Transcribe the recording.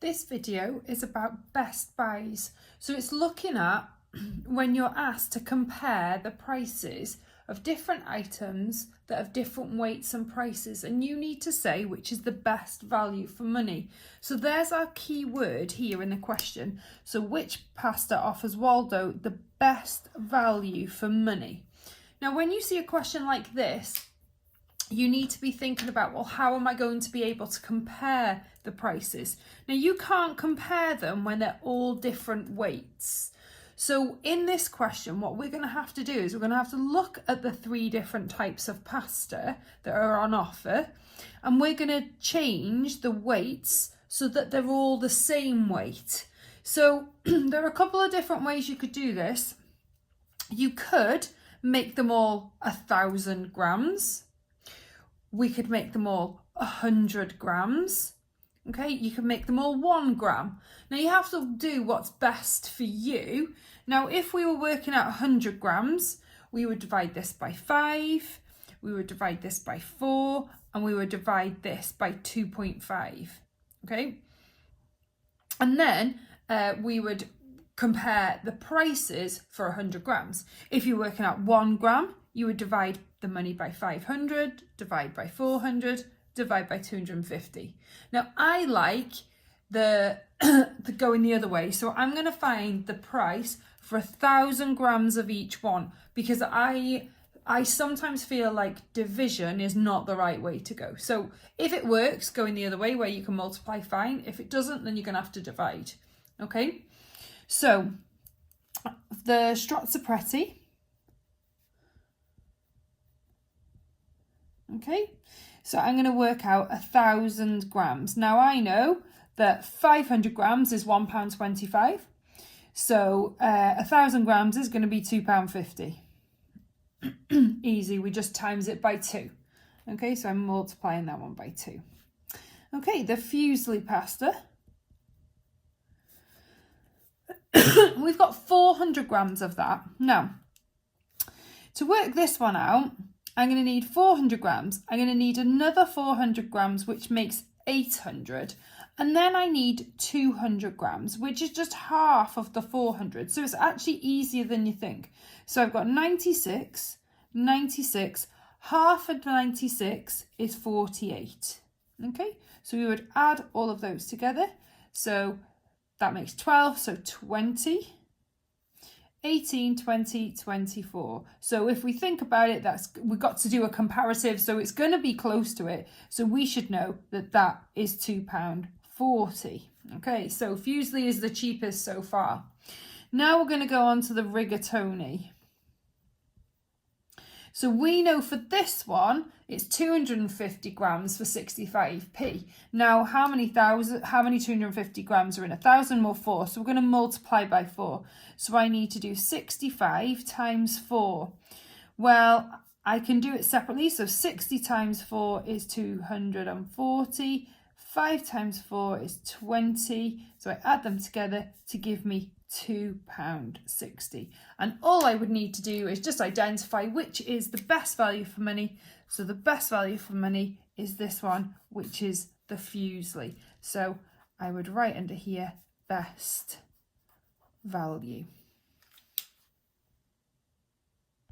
This video is about best buys. So it's looking at when you're asked to compare the prices of different items that have different weights and prices, and you need to say which is the best value for money. So there's our key word here in the question. So which pasta offers Waldo the best value for money? Now, when you see a question like this, you need to be thinking about, well, how am I going to be able to compare the prices? Now, you can't compare them when they're all different weights. So in this question, what we're going to have to do is we're going to have to look at the three different types of pasta that are on offer, and we're going to change the weights so that they're all the same weight. So there are a couple of different ways you could do this. You could make them all 1,000 grams. We could make them all 100 grams. Okay, you can make them all 1 gram. Now you have to do what's best for you. Now, if we were working out 100 grams, we would divide this by 5, we would divide this by 4, and we would divide this by 2.5. Okay, and then we would compare the prices for 100 grams. If you're working out 1 gram, you would divide the money by 500, divide by 400, divide by 250. Now, I like the going the other way. So I'm going to find the price for 1,000 grams of each one, because I sometimes feel like division is not the right way to go. So if it works, going the other way where you can multiply, fine. If it doesn't, then you're going to have to divide. Okay, so the Strozzapreti. Okay, so I'm going to work out 1,000 grams. Now I know that 500 grams is £1.25. So 1,000 grams is going to be £2.50. Easy, we just times it by 2. Okay, so I'm multiplying that one by 2. Okay, the fusilli pasta. We've got 400 grams of that. Now, to work this one out, I'm going to need 400 grams. I'm going to need another 400 grams, which makes 800. And then I need 200 grams, which is just half of the 400. So it's actually easier than you think. So I've got 96, 96. Half of 96 is 48. Okay, so we would add all of those together. So that makes 12, so 20. 18, 20, 24. So if we think about it, we've got to do a comparative, so it's going to be close to it. So we should know that that is £2.40. Okay, so fusilli is the cheapest so far. Now we're going to go on to the rigatoni. So we know for this one, it's 250 grams for 65p. Now, how many 250 grams are in 1,000 more 4? So we're going to multiply by 4. So I need to do 65 times 4. Well, I can do it separately. So 60 times 4 is 240. 5 times 4 is 20. So I add them together to give me £2.60. And all I would need to do is just identify which is the best value for money. So the best value for money is this one, which is the fusilli. So I would write under here best value.